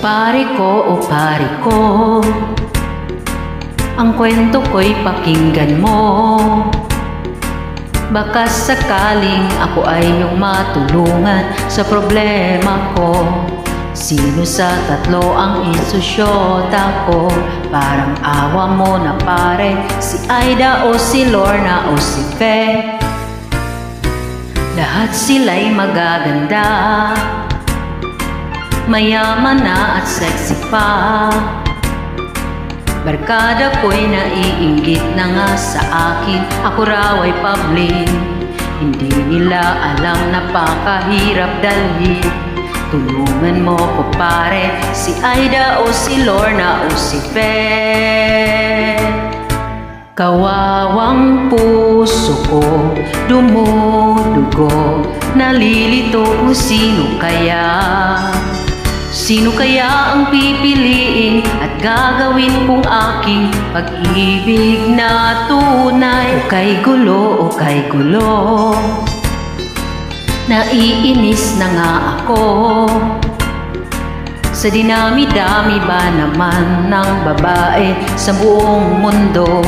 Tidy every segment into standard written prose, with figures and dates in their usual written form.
O pare ko, ang kwento ko'y pakinggan mo. Baka sakaling ako ay iyong matulungan sa problema ko. Sino sa tatlo ang isusyota ko? Parang awa mo na pare, si Aida o si Lorna o si Fe. Lahat sila'y magaganda, mayaman na at sexy pa. Barkada ko'y naiinggit na nga sa akin, ako raw ay public. Hindi nila alam na pakahirap dalhin. Tulungan mo ko pare, si Aida o si Lorna o si Fe. Kawawang puso ko, dumudugo, nalilito kung sino kaya. Sino kaya ang pipiliin at gagawin kong aking pag-ibig na tunay? O kay gulo, naiinis na nga ako. Sa dinami-dami ba naman ng babae sa buong mundo?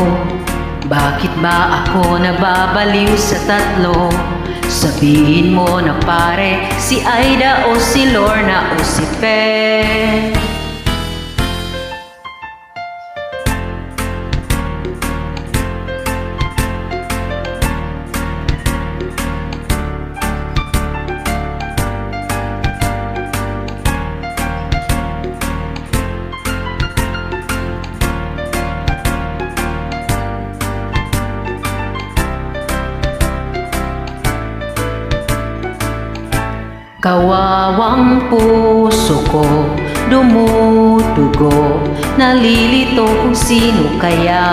Bakit ba ako nababaliw sa tatlo? Sabihin mo na pare, si Aida o si Lorna o si Fe. Kawawang puso ko, dumudugo, nalilito kung sino kaya.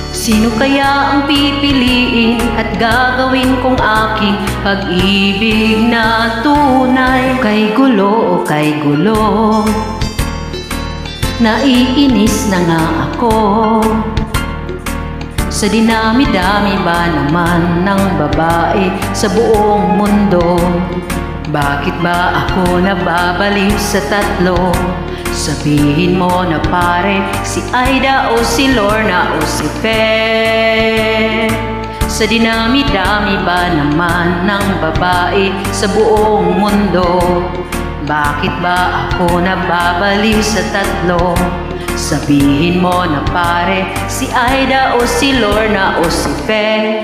Sino kaya ang pipiliin at gagawin kong aking pag-ibig na tunay? O kay gulo, naiinis na nga ako. Sa dinami-dami ba naman ng babae sa buong mundo? Bakit ba ako nababaliw sa tatlo? Sabihin mo na pare, si Aida o si Lorna o si Fe. Sa dinami-dami ba naman ng babae sa buong mundo? Bakit ba ako nababaliw sa tatlo? Sabihin mo na pare, si Aida o si Lorna o si Fe.